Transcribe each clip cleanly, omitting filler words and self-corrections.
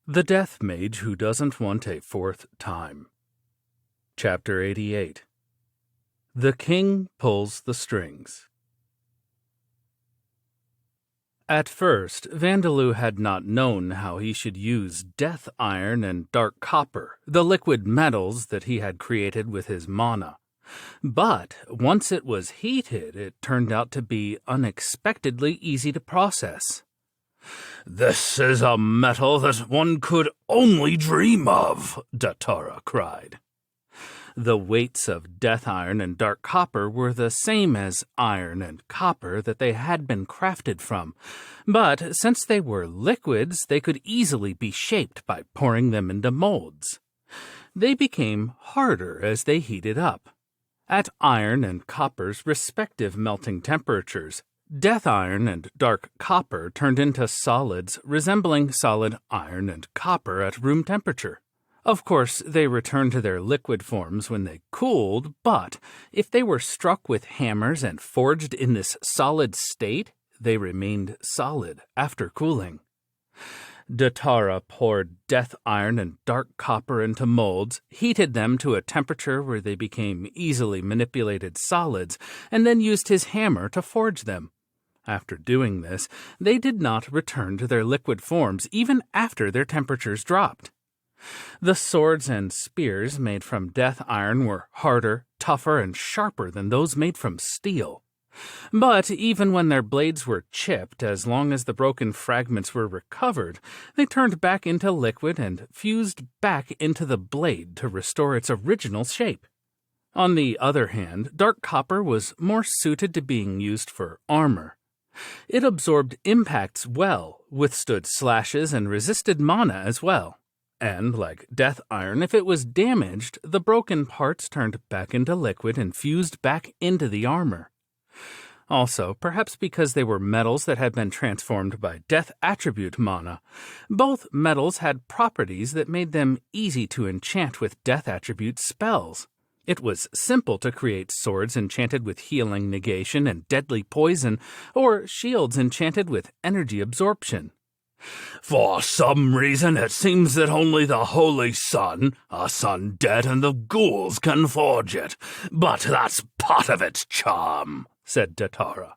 The Death Mage Who Doesn't Want a Fourth Time. Chapter 88. The King Pulls the Strings. At first, Vandaloo had not known how he should use Death Iron and Dark Copper, the liquid metals that he had created with his mana. But once it was heated, it turned out to be unexpectedly easy to process. "This is a metal that one could only dream of," Datora cried. The weights of Death Iron and Dark Copper were the same as iron and copper that they had been crafted from, but since they were liquids, they could easily be shaped by pouring them into molds. They became harder as they heated up. At iron and copper's respective melting temperatures, Death Iron and Dark Copper turned into solids resembling solid iron and copper at room temperature. Of course, they returned to their liquid forms when they cooled, but if they were struck with hammers and forged in this solid state, they remained solid after cooling. Datora poured Death Iron and Dark Copper into molds, heated them to a temperature where they became easily manipulated solids, and then used his hammer to forge them. After doing this, they did not return to their liquid forms even after their temperatures dropped. The swords and spears made from Death Iron were harder, tougher, and sharper than those made from steel. But even when their blades were chipped, as long as the broken fragments were recovered, they turned back into liquid and fused back into the blade to restore its original shape. On the other hand, Dark Copper was more suited to being used for armor. It absorbed impacts well, withstood slashes, and resisted mana as well. And, like Death Iron, if it was damaged, the broken parts turned back into liquid and fused back into the armor. Also, perhaps because they were metals that had been transformed by Death Attribute mana, both metals had properties that made them easy to enchant with Death Attribute spells. It was simple to create swords enchanted with healing negation and deadly poison, or shields enchanted with energy absorption. "For some reason it seems that only the Holy Sun, a sun dead, and the ghouls can forge it, but that's part of its charm," said Datora.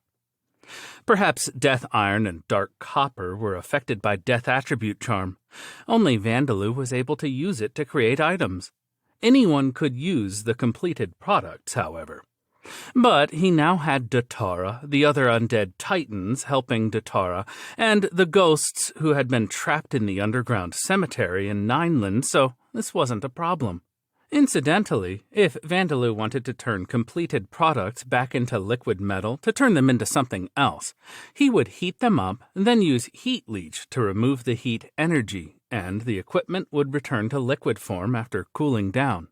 Perhaps Death Iron and Dark Copper were affected by Death Attribute charm. Only Vandaloo was able to use it to create items. Anyone could use the completed products, however. But he now had Datora, the other undead titans helping Datora, and the ghosts who had been trapped in the underground cemetery in Nineland, so this wasn't a problem. Incidentally, if Vandaloo wanted to turn completed products back into liquid metal to turn them into something else, he would heat them up, then use Heat Leech to remove the heat energy, and the equipment would return to liquid form after cooling down.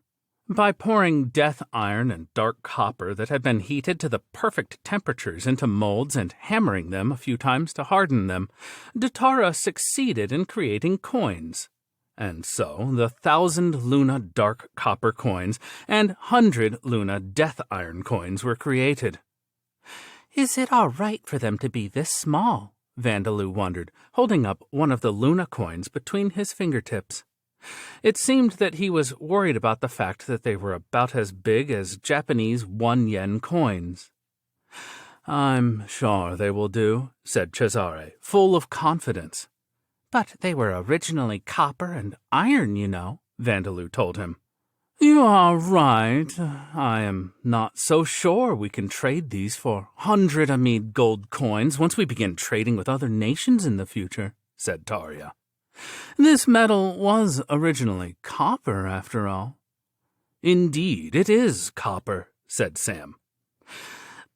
By pouring Death Iron and Dark Copper that had been heated to the perfect temperatures into molds and hammering them a few times to harden them, Datora succeeded in creating coins. And so the 1,000 Luna Dark Copper coins and 100 Luna Death Iron coins were created. "Is it all right for them to be this small?" Vandaloo wondered, holding up one of the Luna coins between his fingertips. It seemed that he was worried about the fact that they were about as big as Japanese 1 yen coins. "I'm sure they will do," said Cesare, full of confidence. "But they were originally copper and iron, you know," Vandaloo told him. "You are right. I am not so sure we can trade these for 100 Amid gold coins once we begin trading with other nations in the future," said Tarja. "This metal was originally copper, after all." "Indeed, it is copper," said Sam.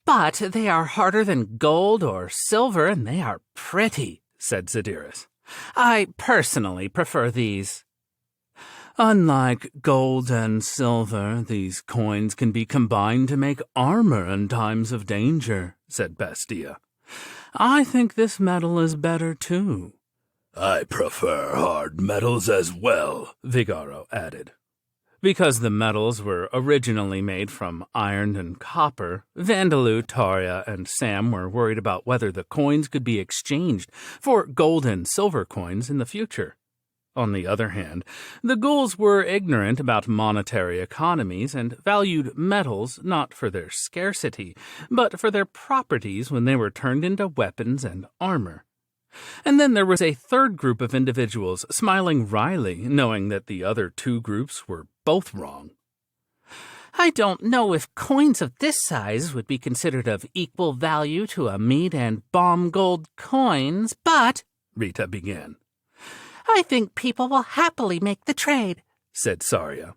"But they are harder than gold or silver, and they are pretty," said Zadiris. "I personally prefer these." "Unlike gold and silver, these coins can be combined to make armor in times of danger," said Bastia. "I think this metal is better, too." "I prefer hard metals as well," Vigaro added. Because the metals were originally made from iron and copper, Vandaloo, Tarja, and Sam were worried about whether the coins could be exchanged for gold and silver coins in the future. On the other hand, the ghouls were ignorant about monetary economies and valued metals not for their scarcity, but for their properties when they were turned into weapons and armor. And then there was a third group of individuals smiling wryly, knowing that the other two groups were both wrong. I don't know if coins of this size would be considered of equal value to a mead and bomb gold coins, but, Rita began. I think people will happily make the trade, said Saria.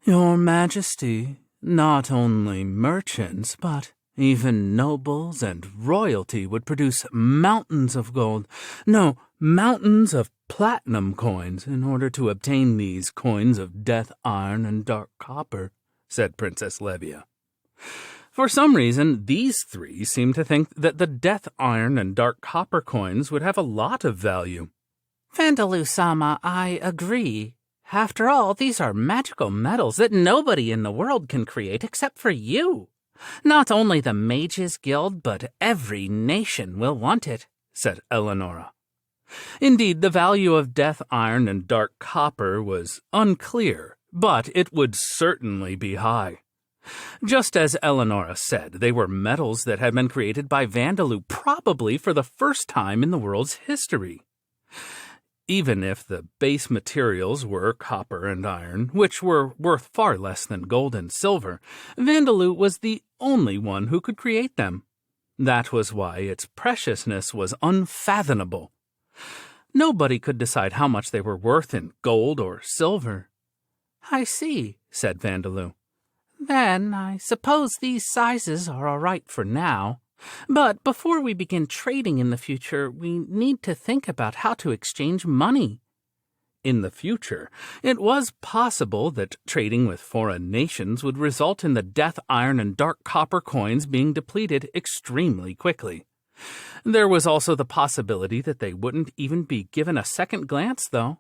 Your Majesty, not only merchants, but even nobles and royalty would produce mountains of gold, no, mountains of platinum coins in order to obtain these coins of death iron and dark copper, said Princess Levia. For some reason, these three seemed to think that the death iron and dark copper coins would have a lot of value. Vandaloo-sama, I agree. After all, these are magical metals that nobody in the world can create except for you. Not only the Mages Guild, but every nation will want it, said Eleonora. Indeed, the value of death iron and dark copper was unclear, but it would certainly be high. Just as Eleonora said, they were metals that had been created by Vandaloo probably for the first time in the world's history. Even if the base materials were copper and iron, which were worth far less than gold and silver, Vandaloo was the only one who could create them. That was why its preciousness was unfathomable. Nobody could decide how much they were worth in gold or silver. I see, said Vandaloo. Then I suppose these sizes are all right for now. But before we begin trading in the future, we need to think about how to exchange money. In the future, it was possible that trading with foreign nations would result in the death iron and dark copper coins being depleted extremely quickly. There was also the possibility that they wouldn't even be given a second glance, though.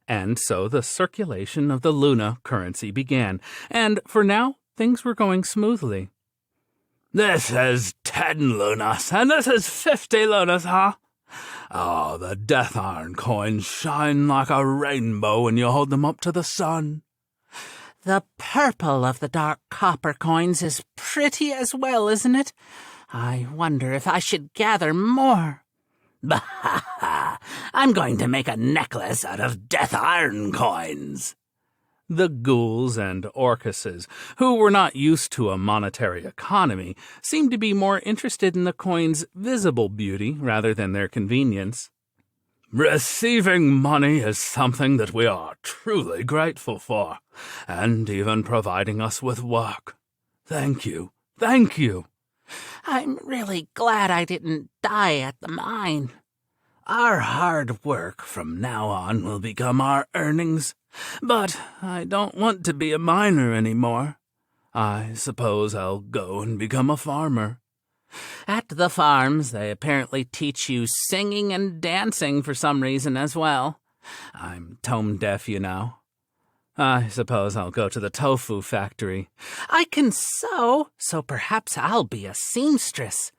And so the circulation of the Luna currency began, and for now, things were going smoothly. This is 10 lunas, and this is 50 lunas, huh? Oh, the death iron coins shine like a rainbow when you hold them up to the sun. The purple of the dark copper coins is pretty as well, isn't it? I wonder if I should gather more. Bah! I'm going to make a necklace out of death iron coins. The ghouls and orcuses, who were not used to a monetary economy, seemed to be more interested in the coins' visible beauty rather than their convenience. Receiving money is something that we are truly grateful for, and even providing us with work. Thank you, thank you. I'm really glad I didn't die at the mine. Our hard work from now on will become our earnings. But I don't want to be a miner anymore. I suppose I'll go and become a farmer. At the farms, they apparently teach you singing and dancing for some reason as well. I'm tone deaf, you know. I suppose I'll go to the tofu factory. I can sew, so perhaps I'll be a seamstress.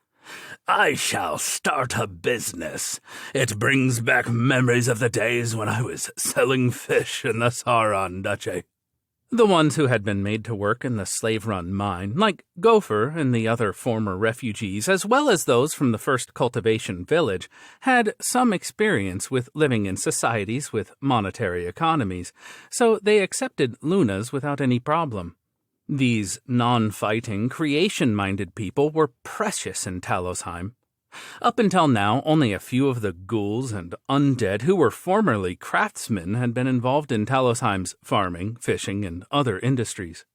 I shall start a business. It brings back memories of the days when I was selling fish in the Sauron Duchy. The ones who had been made to work in the slave-run mine, like Gopher and the other former refugees, as well as those from the first cultivation village, had some experience with living in societies with monetary economies, so they accepted lunas without any problem. These non-fighting, creation-minded people were precious in Talosheim. Up until now, only a few of the ghouls and undead who were formerly craftsmen had been involved in Talosheim's farming, fishing, and other industries.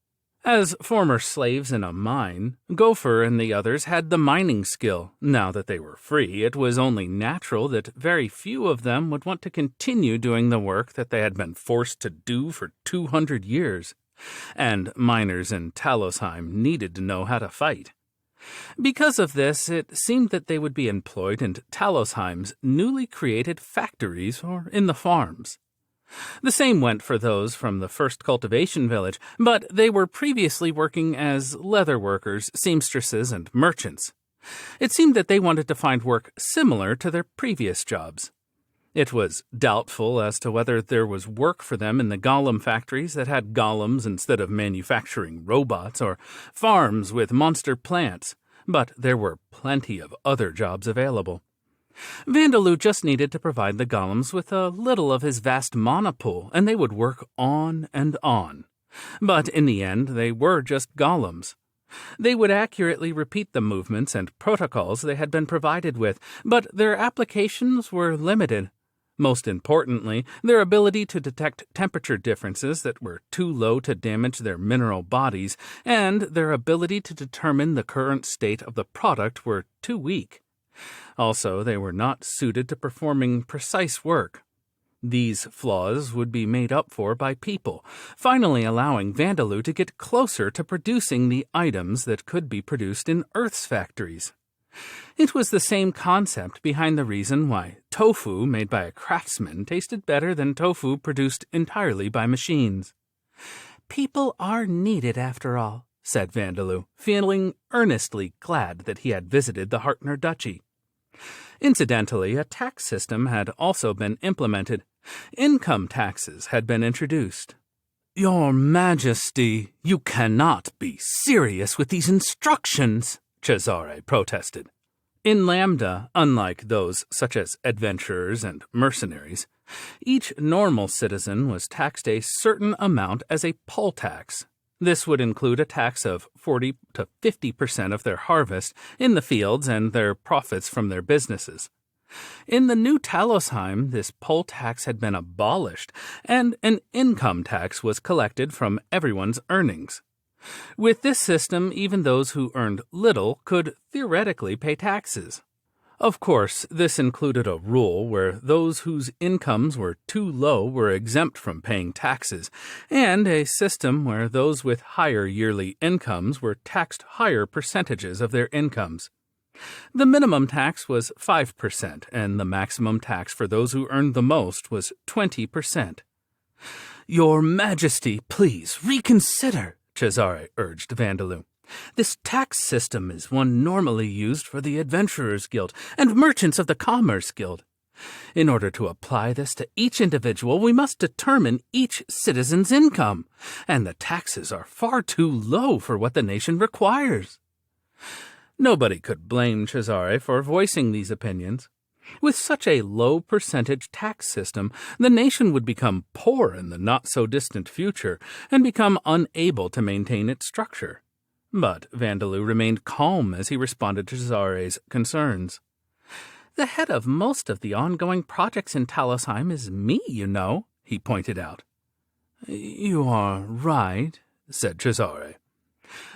As former slaves in a mine, Gopher and the others had the mining skill. Now that they were free, it was only natural that very few of them would want to continue doing the work that they had been forced to do for 200 years. And miners in Talosheim needed to know how to fight. Because of this, it seemed that they would be employed in Talosheim's newly created factories or in the farms. The same went for those from the first cultivation village, but they were previously working as leather workers, seamstresses, and merchants. It seemed that they wanted to find work similar to their previous jobs. It was doubtful as to whether there was work for them in the golem factories that had golems instead of manufacturing robots, or farms with monster plants, but there were plenty of other jobs available. Vandaloo just needed to provide the golems with a little of his vast mana pool, and they would work on and on. But in the end, they were just golems. They would accurately repeat the movements and protocols they had been provided with, but their applications were limited. Most importantly, their ability to detect temperature differences that were too low to damage their mineral bodies, and their ability to determine the current state of the product were too weak. Also, they were not suited to performing precise work. These flaws would be made up for by people, finally allowing Vandaloo to get closer to producing the items that could be produced in Earth's factories. It was the same concept behind the reason why tofu made by a craftsman tasted better than tofu produced entirely by machines. People are needed after all, said Vandaloo, feeling earnestly glad that he had visited the Hartner Duchy. Incidentally, a tax system had also been implemented. Income taxes had been introduced. "Your Majesty, you cannot be serious with these instructions," Cesare protested. In Lambda, unlike those such as adventurers and mercenaries, each normal citizen was taxed a certain amount as a poll tax. This would include a tax of 40 to 50% of their harvest in the fields and their profits from their businesses. In the new Talosheim, this poll tax had been abolished, and an income tax was collected from everyone's earnings. With this system, even those who earned little could theoretically pay taxes. Of course, this included a rule where those whose incomes were too low were exempt from paying taxes, and a system where those with higher yearly incomes were taxed higher percentages of their incomes. The minimum tax was 5%, and the maximum tax for those who earned the most was 20%. "Your Majesty, please reconsider," Cesare urged Vandaloo. "This tax system is one normally used for the Adventurers Guild and Merchants of the Commerce Guild. In order to apply this to each individual, we must determine each citizen's income, and the taxes are far too low for what the nation requires." Nobody could blame Cesare for voicing these opinions. With such a low percentage tax system, the nation would become poor in the not-so-distant future and become unable to maintain its structure. But Vandaloo remained calm as he responded to Cesare's concerns. "The head of most of the ongoing projects in Talosheim is me, you know," he pointed out. "You are right," said Cesare.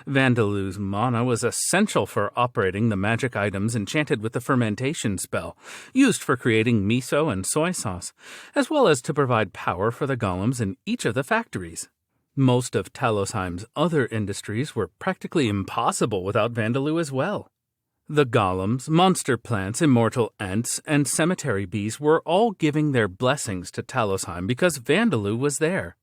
Vandaloo's mana was essential for operating the magic items enchanted with the fermentation spell, used for creating miso and soy sauce, as well as to provide power for the golems in each of the factories. Most of Talosheim's other industries were practically impossible without Vandaloo as well. The golems, monster plants, immortal ents, and cemetery bees were all giving their blessings to Talosheim because Vandaloo was there.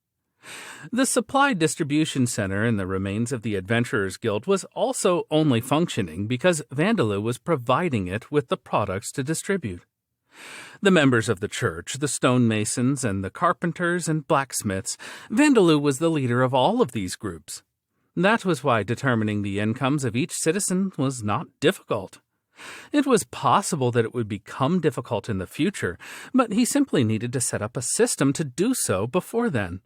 The supply distribution center in the remains of the Adventurers Guild was also only functioning because Vandaloo was providing it with the products to distribute. The members of the church, the stonemasons, and the carpenters and blacksmiths, Vandaloo was the leader of all of these groups. That was why determining the incomes of each citizen was not difficult. It was possible that it would become difficult in the future, but he simply needed to set up a system to do so before then.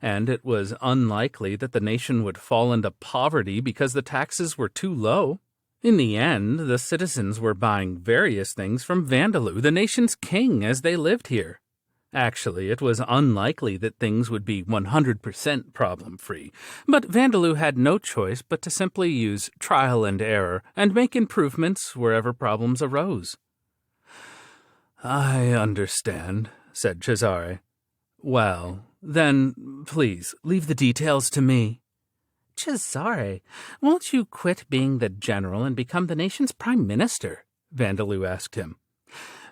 And it was unlikely that the nation would fall into poverty because the taxes were too low. In the end, the citizens were buying various things from Vandaloo, the nation's king, as they lived here. Actually, it was unlikely that things would be 100% problem-free, but Vandaloo had no choice but to simply use trial and error and make improvements wherever problems arose. "I understand," said Cesare. "Well, then, please, leave the details to me." "Cesare, won't you quit being the general and become the nation's prime minister?" Vandaloo asked him.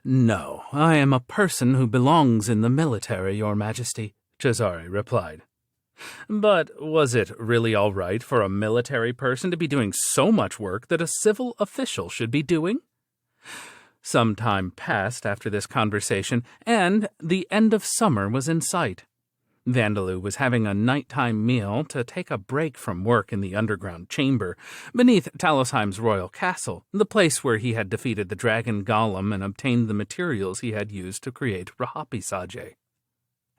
"No, I am a person who belongs in the military, Your Majesty," Cesare replied. But was it really all right for a military person to be doing so much work that a civil official should be doing? Some time passed after this conversation, and the end of summer was in sight. Vandaloo was having a nighttime meal to take a break from work in the underground chamber beneath Talosheim's royal castle, the place where he had defeated the dragon Golem and obtained the materials he had used to create Rahapisage.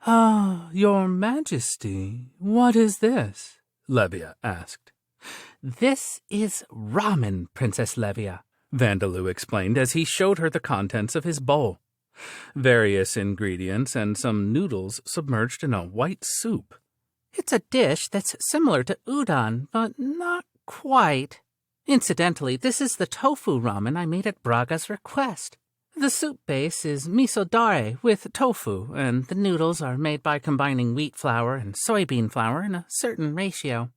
"Ah, your majesty, what is this?" Levia asked. "This is ramen, Princess Levia," Vandaloo explained as he showed her the contents of his bowl. Various ingredients and some noodles submerged in a white soup. "It's a dish that's similar to udon, but not quite. Incidentally, this is the tofu ramen I made at Braga's request. The soup base is miso dare with tofu, and the noodles are made by combining wheat flour and soybean flour in a certain ratio.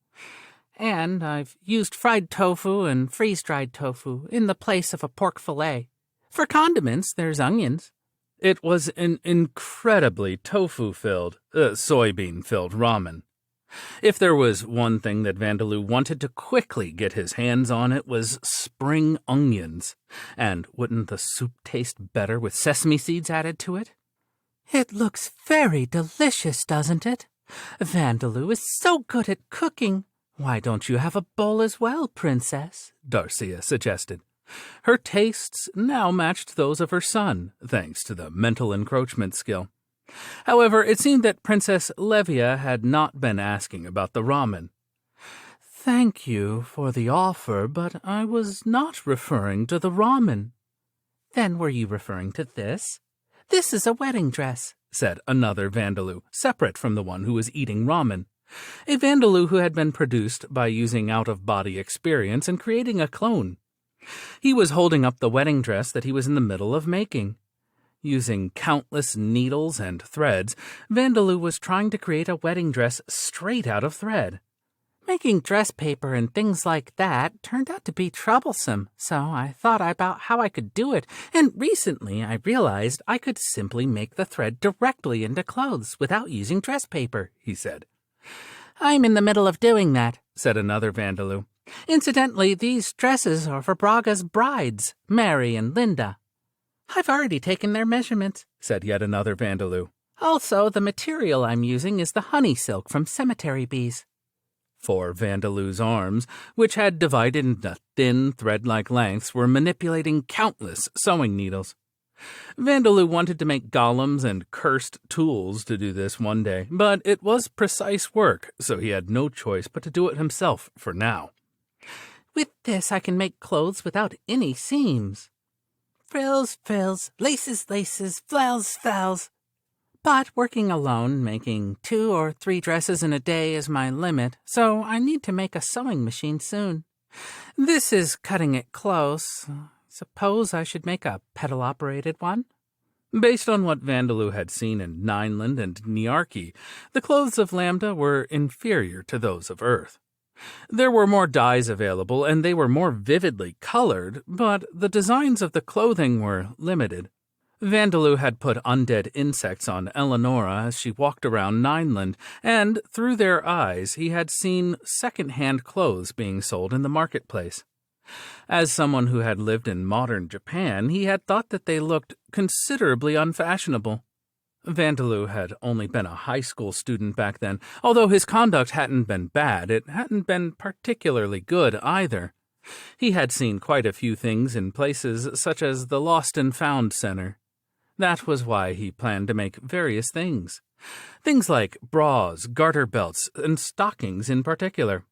And I've used fried tofu and freeze-dried tofu in the place of a pork fillet. For condiments, there's onions." It was an incredibly tofu-filled, soybean-filled ramen. If there was one thing that Vandaloo wanted to quickly get his hands on, it was spring onions. And wouldn't the soup taste better with sesame seeds added to it? "It looks very delicious, doesn't it? Vandaloo is so good at cooking. Why don't you have a bowl as well, Princess?" Darcia suggested. Her tastes now matched those of her son, thanks to the mental encroachment skill. However, it seemed that Princess Levia had not been asking about the ramen. "Thank you for the offer, but I was not referring to the ramen." "Then were you referring to this? This is a wedding dress," said another Vandaloo, separate from the one who was eating ramen. A Vandaloo who had been produced by using out-of-body experience and creating a clone. He was holding up the wedding dress that he was in the middle of making. Using countless needles and threads, Vandaloo was trying to create a wedding dress straight out of thread. Making dress paper and things like that turned out to be troublesome, so I thought about how I could do it, and recently I realized I could simply make the thread directly into clothes without using dress paper, he said. "I'm in the middle of doing that," said another Vandaloo. "Incidentally, these dresses are for Braga's brides, Mary and Linda." "I've already taken their measurements," said yet another Vandaloo. "Also, the material I'm using is the honey silk from cemetery bees." 4 Vandaloo's arms, which had divided into thin, thread-like lengths, were manipulating countless sewing needles. Vandaloo wanted to make golems and cursed tools to do this one day, but it was precise work, so he had no choice but to do it himself for now. "With this I can make clothes without any seams. Frills, frills, laces, laces, flails, flails. But working alone, making 2 or 3 dresses in a day is my limit, so I need to make a sewing machine soon. This is cutting it close. Suppose I should make a pedal-operated one?" Based on what Vandaloo had seen in Nineland and Niarchy, the clothes of Lambda were inferior to those of Earth. There were more dyes available, and they were more vividly colored, but the designs of the clothing were limited. Vandaloo had put undead insects on Eleonora as she walked around Nineland, and through their eyes he had seen second-hand clothes being sold in the marketplace. As someone who had lived in modern Japan, he had thought that they looked considerably unfashionable. Vandaloo had only been a high school student back then. Although his conduct hadn't been bad, it hadn't been particularly good either. He had seen quite a few things in places such as the Lost and Found Center. That was why he planned to make various things. Things like bras, garter belts, and stockings in particular.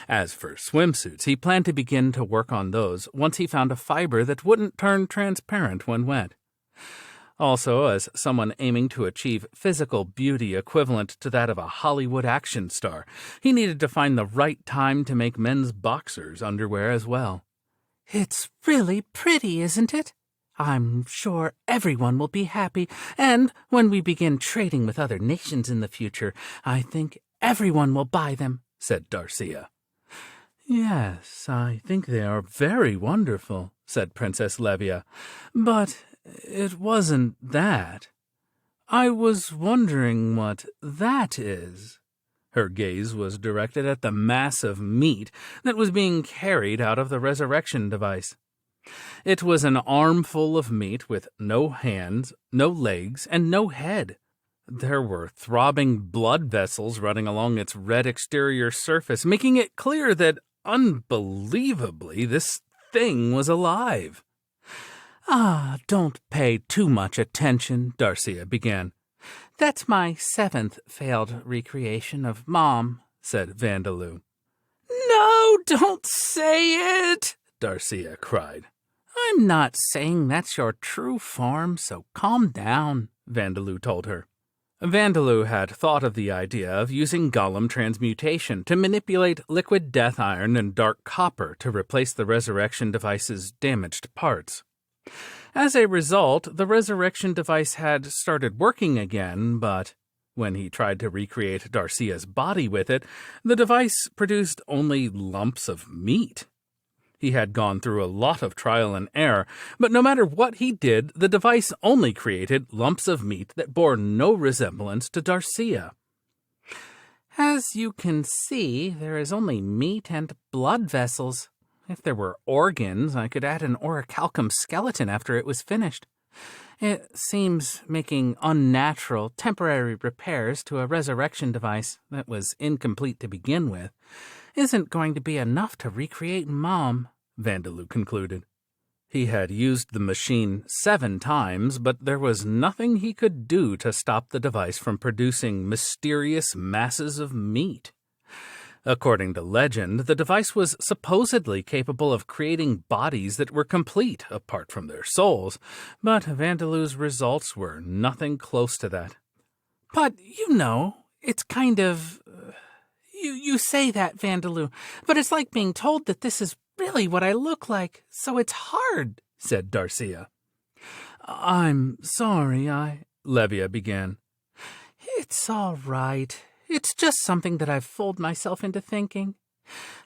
As for swimsuits, he planned to begin to work on those once he found a fiber that wouldn't turn transparent when wet. Also, as someone aiming to achieve physical beauty equivalent to that of a Hollywood action star, he needed to find the right time to make men's boxers underwear as well. "It's really pretty, isn't it? I'm sure everyone will be happy, and when we begin trading with other nations in the future, I think everyone will buy them," said Darcia. "Yes, I think they are very wonderful," said Princess Levia, "but it wasn't that. I was wondering what that is." Her gaze was directed at the mass of meat that was being carried out of the resurrection device. It was an armful of meat with no hands, no legs, and no head. There were throbbing blood vessels running along its red exterior surface, making it clear that, unbelievably, this thing was alive. Ah, don't pay too much attention, Darcia began. That's my 7th failed recreation of Mom, said Vandaloo. No, don't say it, Darcia cried. I'm not saying that's your true form, so calm down, Vandaloo told her. Vandaloo had thought of the idea of using Golem transmutation to manipulate liquid death iron and dark copper to replace the resurrection device's damaged parts. As a result, the resurrection device had started working again, but when he tried to recreate Darcia's body with it, the device produced only lumps of meat. He had gone through a lot of trial and error, but no matter what he did, the device only created lumps of meat that bore no resemblance to Darcia. As you can see, there is only meat and blood vessels. If there were organs, I could add an orichalcum skeleton after it was finished. It seems making unnatural, temporary repairs to a resurrection device that was incomplete to begin with isn't going to be enough to recreate Mom, Vandaloo concluded. He had used the machine 7 times, but there was nothing he could do to stop the device from producing mysterious masses of meat. According to legend, the device was supposedly capable of creating bodies that were complete, apart from their souls, but Vandaloo's results were nothing close to that. But, it's kind of... You say that, Vandaloo, but it's like being told that this is really what I look like, so it's hard, said Darcia. I'm sorry, Levia began. It's all right. It's just something that I've fooled myself into thinking.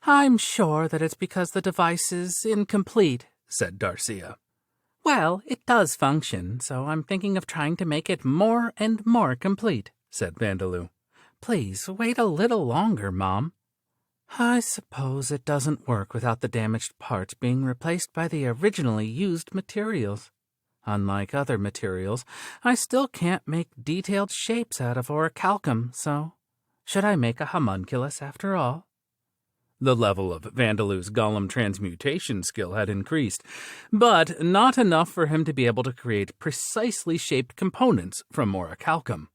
I'm sure that it's because the device is incomplete, said Darcia. Well, it does function, so I'm thinking of trying to make it more and more complete, said Vandaloo. Please wait a little longer, Mom. I suppose it doesn't work without the damaged parts being replaced by the originally used materials. Unlike other materials, I still can't make detailed shapes out of orichalcum, so should I make a homunculus after all? The level of Vandaloo's golem transmutation skill had increased, but not enough for him to be able to create precisely shaped components from orichalcum.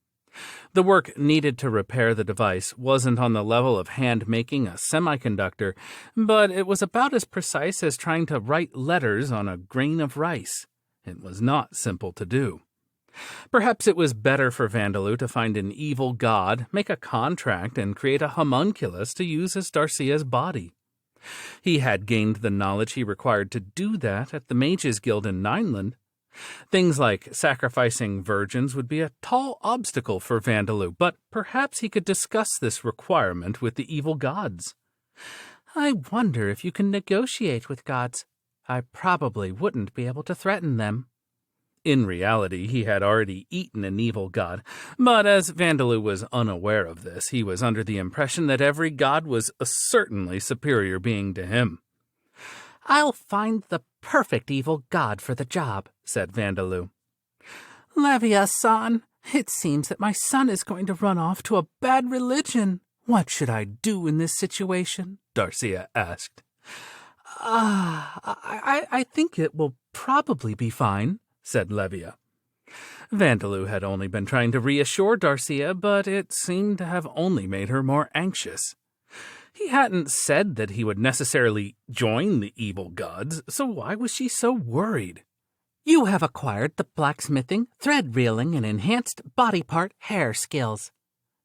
The work needed to repair the device wasn't on the level of hand-making a semiconductor, but it was about as precise as trying to write letters on a grain of rice. It was not simple to do. Perhaps it was better for Vandaloo to find an evil god, make a contract, and create a homunculus to use as Darcia's body. He had gained the knowledge he required to do that at the Mages Guild in Nineland. Things like sacrificing virgins would be a tall obstacle for Vandaloo, but perhaps he could discuss this requirement with the evil gods. I wonder if you can negotiate with gods. I probably wouldn't be able to threaten them. In reality, he had already eaten an evil god, but as Vandaloo was unaware of this, he was under the impression that every god was a certainly superior being to him. I'll find the perfect evil god for the job, said Vandaloo. Levia-san, it seems that my son is going to run off to a bad religion. What should I do in this situation? Darcia asked. I think it will probably be fine, said Levia. Vandaloo had only been trying to reassure Darcia, but it seemed to have only made her more anxious. He hadn't said that he would necessarily join the evil gods, so why was she so worried? You have acquired the blacksmithing, thread reeling, and enhanced body part hair skills.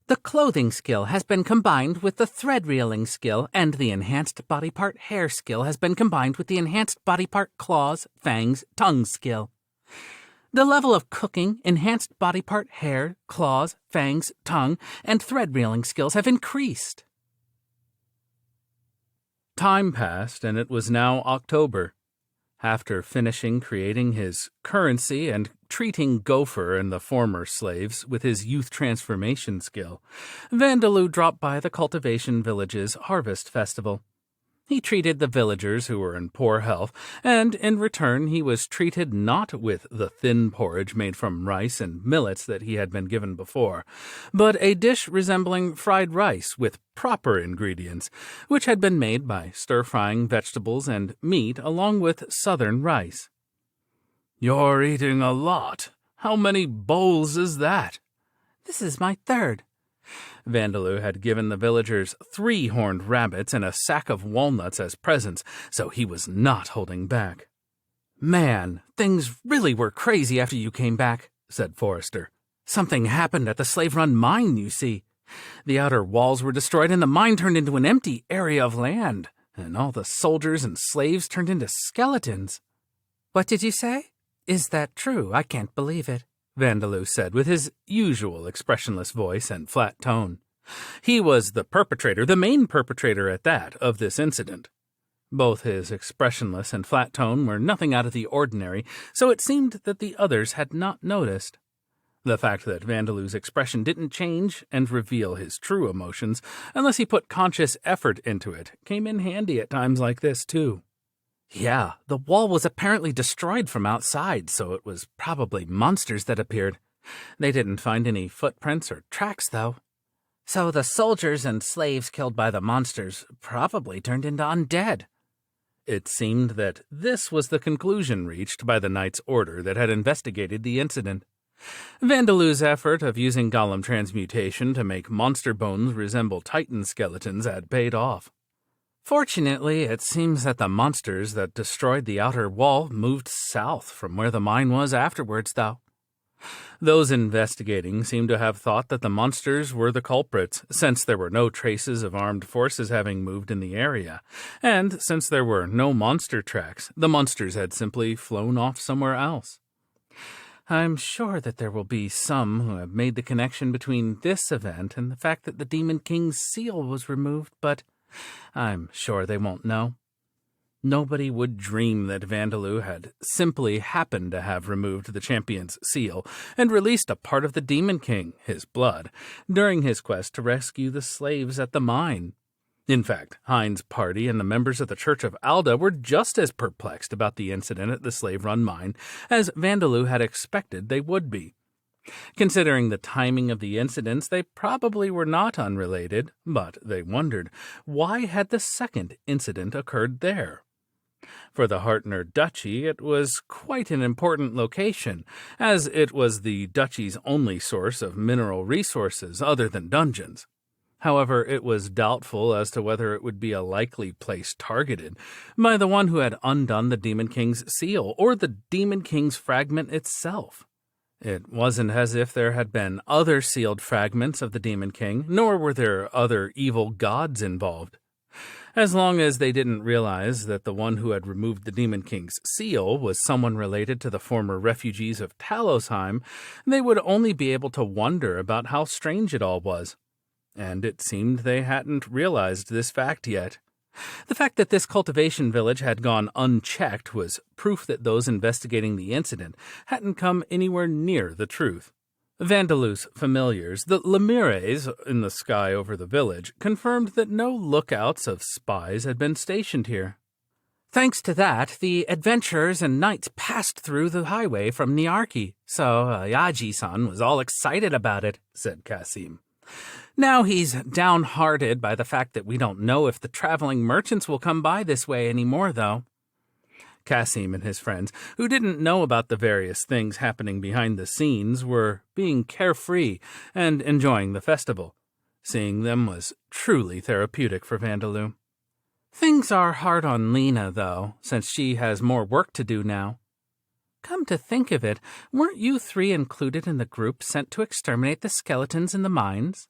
The clothing skill has been combined with the thread reeling skill, and the enhanced body part hair skill has been combined with the enhanced body part claws, fangs, tongue skill. The level of cooking, enhanced body part hair, claws, fangs, tongue, and thread reeling skills have increased. Time passed, and it was now October. After finishing creating his currency and treating Gopher and the former slaves with his youth transformation skill, Vandaloo dropped by the Cultivation Village's Harvest Festival. He treated the villagers who were in poor health, and in return he was treated not with the thin porridge made from rice and millets that he had been given before, but a dish resembling fried rice with proper ingredients, which had been made by stir-frying vegetables and meat along with southern rice. "You're eating a lot. How many bowls is that?" "This is my third." Vandaloo had given the villagers 3 horned rabbits and a sack of walnuts as presents, so he was not holding back. "Man, things really were crazy after you came back," said Forrester. "Something happened at the slave-run mine, you see. The outer walls were destroyed and the mine turned into an empty area of land, and all the soldiers and slaves turned into skeletons." "What did you say? Is that true? I can't believe it," Vandaloo said with his usual expressionless voice and flat tone. He was the perpetrator, the main perpetrator at that, of this incident. Both his expressionless and flat tone were nothing out of the ordinary, so it seemed that the others had not noticed. The fact that Vandaloo's expression didn't change and reveal his true emotions, unless he put conscious effort into it, came in handy at times like this, too. "Yeah, the wall was apparently destroyed from outside, so it was probably monsters that appeared. They didn't find any footprints or tracks, though. So the soldiers and slaves killed by the monsters probably turned into undead." It seemed that this was the conclusion reached by the Knight's Order that had investigated the incident. Vandaloo's effort of using golem transmutation to make monster bones resemble Titan skeletons had paid off. Fortunately, it seems that the monsters that destroyed the outer wall moved south from where the mine was afterwards, though. Those investigating seem to have thought that the monsters were the culprits, since there were no traces of armed forces having moved in the area, and since there were no monster tracks, the monsters had simply flown off somewhere else. I'm sure that there will be some who have made the connection between this event and the fact that the Demon King's seal was removed, but I'm sure they won't know. Nobody would dream that Vandaloo had simply happened to have removed the champion's seal and released a part of the Demon King, his blood, during his quest to rescue the slaves at the mine. In fact, Hein's party and the members of the Church of Alda were just as perplexed about the incident at the slave-run mine as Vandaloo had expected they would be. Considering the timing of the incidents, they probably were not unrelated, but they wondered, why had the second incident occurred there? For the Hartner Duchy, it was quite an important location, as it was the duchy's only source of mineral resources other than dungeons. However, it was doubtful as to whether it would be a likely place targeted by the one who had undone the Demon King's seal, or the Demon King's fragment itself. It wasn't as if there had been other sealed fragments of the Demon King, nor were there other evil gods involved. As long as they didn't realize that the one who had removed the Demon King's seal was someone related to the former refugees of Talosheim, they would only be able to wonder about how strange it all was. And it seemed they hadn't realized this fact yet. The fact that this cultivation village had gone unchecked was proof that those investigating the incident hadn't come anywhere near the truth. Vandaloo's familiars, the Lemures in the sky over the village, confirmed that no lookouts of spies had been stationed here. Thanks to that, the adventurers and knights passed through the highway from Niarki, so Yaji-san was all excited about it, said Kasim. Now he's downhearted by the fact that we don't know if the traveling merchants will come by this way anymore, though. Kasim and his friends, who didn't know about the various things happening behind the scenes, were being carefree and enjoying the festival. Seeing them was truly therapeutic for Vandaloo. Things are hard on Lena, though, since she has more work to do now. Come to think of it, weren't you 3 included in the group sent to exterminate the skeletons in the mines?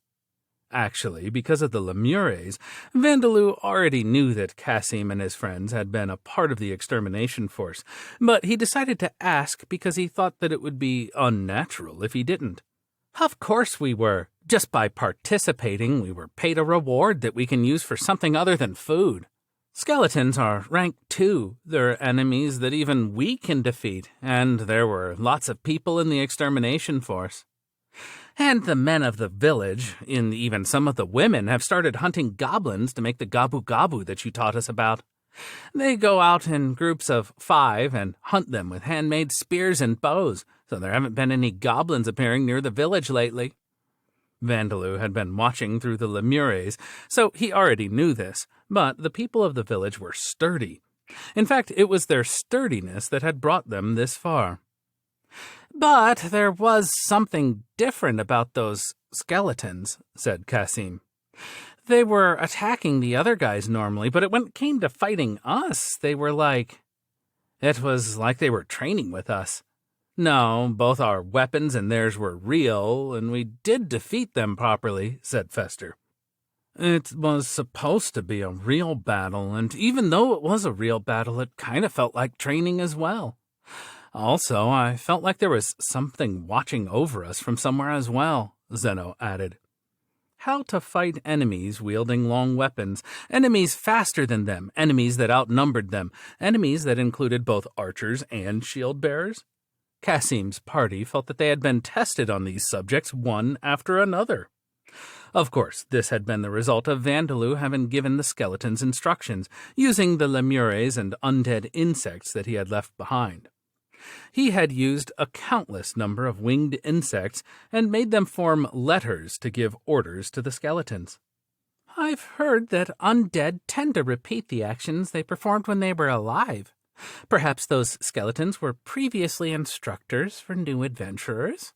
Actually, because of the Lemures, Vandaloo already knew that Kasim and his friends had been a part of the extermination force, but he decided to ask because he thought that it would be unnatural if he didn't. Of course we were. Just by participating, we were paid a reward that we can use for something other than food. Skeletons are rank 2. They're enemies that even we can defeat, and there were lots of people in the extermination force. And the men of the village, and even some of the women, have started hunting goblins to make the gabu-gabu that you taught us about. They go out in groups of 5 and hunt them with handmade spears and bows, so there haven't been any goblins appearing near the village lately. Vandaloo had been watching through the lemures, so he already knew this, but the people of the village were sturdy. In fact, it was their sturdiness that had brought them this far. But there was something different about those skeletons, said Kasim. They were attacking the other guys normally, but when it came to fighting us, it was like they were training with us. No, both our weapons and theirs were real, and we did defeat them properly, said Fester. It was supposed to be a real battle, and even though it was a real battle, it kind of felt like training as well. Also, I felt like there was something watching over us from somewhere as well, Zeno added. How to fight enemies wielding long weapons, enemies faster than them, enemies that outnumbered them, enemies that included both archers and shield-bearers? Kasim's party felt that they had been tested on these subjects one after another. Of course, this had been the result of Vandaloo having given the skeletons instructions, using the lemures and undead insects that he had left behind. He had used a countless number of winged insects and made them form letters to give orders to the skeletons. I've heard that undead tend to repeat the actions they performed when they were alive. Perhaps those skeletons were previously instructors for new adventurers?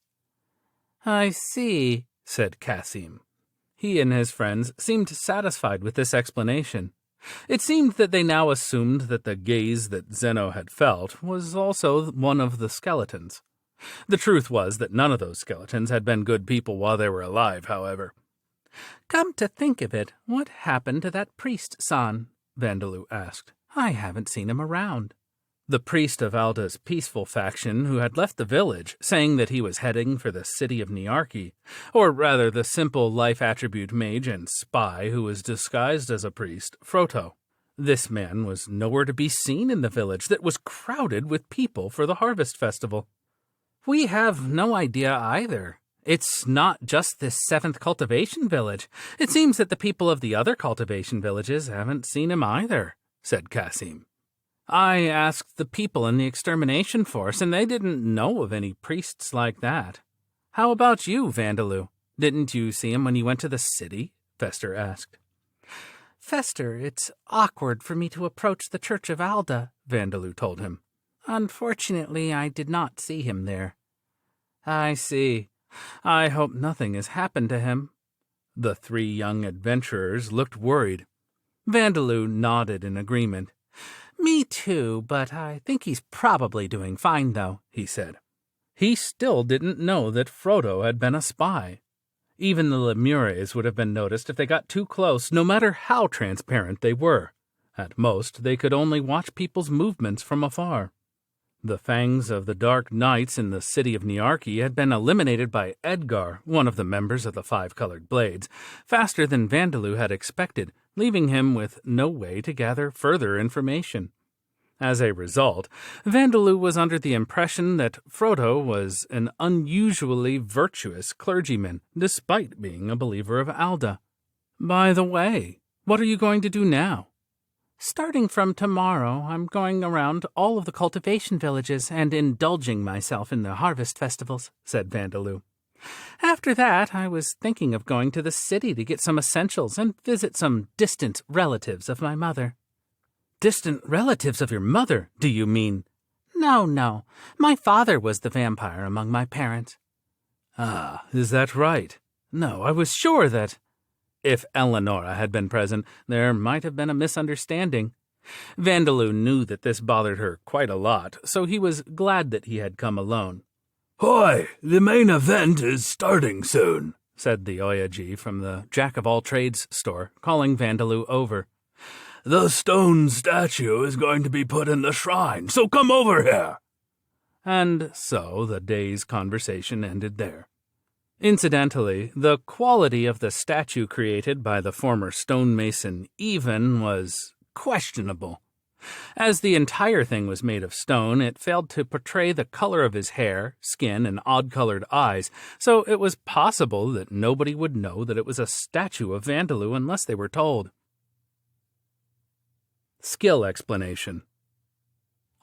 I see, said Kasim. He and his friends seemed satisfied with this explanation. It seemed that they now assumed that the gaze that Zeno had felt was also one of the skeletons. The truth was that none of those skeletons had been good people while they were alive, however. Come to think of it, what happened to that priest-san? Vandaloo asked. I haven't seen him around. The priest of Alda's peaceful faction, who had left the village, saying that he was heading for the city of Niarchy, or rather the simple life attribute mage and spy who was disguised as a priest, Froto. This man was nowhere to be seen in the village that was crowded with people for the harvest festival. We have no idea either. It's not just this 7th cultivation village. It seems that the people of the other cultivation villages haven't seen him either, said Kasim. I asked the people in the extermination force, and they didn't know of any priests like that. How about you, Vandaloo? Didn't you see him when you went to the city? Fester asked. Fester, it's awkward for me to approach the Church of Alda, Vandaloo told him. Unfortunately, I did not see him there. I see. I hope nothing has happened to him. The 3 young adventurers looked worried. Vandaloo nodded in agreement. Me too, but I think he's probably doing fine, though, he said. He still didn't know that Frodo had been a spy. Even the lemures would have been noticed if they got too close, no matter how transparent they were. At most, they could only watch people's movements from afar. The fangs of the Dark Knights in the city of Niarchy had been eliminated by Edgar, one of the members of the 5-Colored Blades, faster than Vandaloo had expected, leaving him with no way to gather further information. As a result, Vandaloo was under the impression that Frodo was an unusually virtuous clergyman, despite being a believer of Alda. By the way, what are you going to do now? Starting from tomorrow, I'm going around all of the cultivation villages and indulging myself in the harvest festivals, said Vandaloo. After that, I was thinking of going to the city to get some essentials and visit some distant relatives of my mother. Distant relatives of your mother, do you mean? No. My father was the vampire among my parents. Ah, is that right? No, I was sure that... If Eleonora had been present, there might have been a misunderstanding. Vandaloo knew that this bothered her quite a lot, so he was glad that he had come alone. Hoy, the main event is starting soon, said the Oyaji from the Jack-of-all-trades store, calling Vandaloo over. The stone statue is going to be put in the shrine, so come over here. And so the day's conversation ended there. Incidentally, the quality of the statue created by the former stonemason Even was questionable. As the entire thing was made of stone, it failed to portray the color of his hair, skin, and odd-colored eyes, so it was possible that nobody would know that it was a statue of Vandaloo unless they were told. Skill explanation.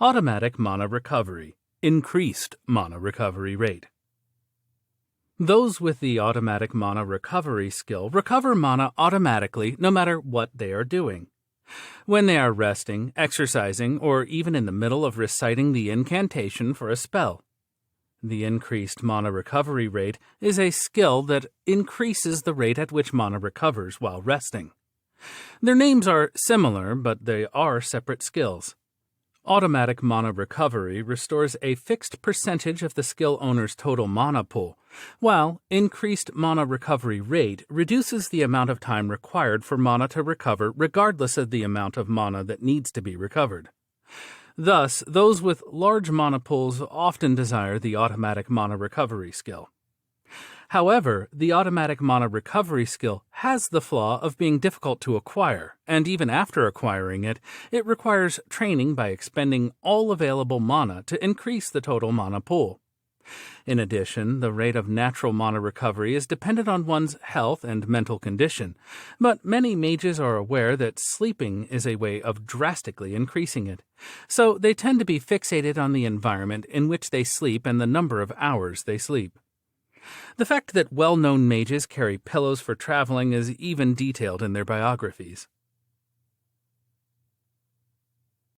Automatic mana recovery. Increased mana recovery rate. Those with the automatic mana recovery skill recover mana automatically no matter what they are doing. When they are resting, exercising, or even in the middle of reciting the incantation for a spell. The increased mana recovery rate is a skill that increases the rate at which mana recovers while resting. Their names are similar, but they are separate skills. Automatic mana recovery restores a fixed percentage of the skill owner's total mana pool, while increased mana recovery rate reduces the amount of time required for mana to recover regardless of the amount of mana that needs to be recovered. Thus, those with large mana pools often desire the automatic mana recovery skill. However, the automatic mana recovery skill has the flaw of being difficult to acquire, and even after acquiring it, it requires training by expending all available mana to increase the total mana pool. In addition, the rate of natural mana recovery is dependent on one's health and mental condition, but many mages are aware that sleeping is a way of drastically increasing it, so they tend to be fixated on the environment in which they sleep and the number of hours they sleep. The fact that well-known mages carry pillows for traveling is even detailed in their biographies.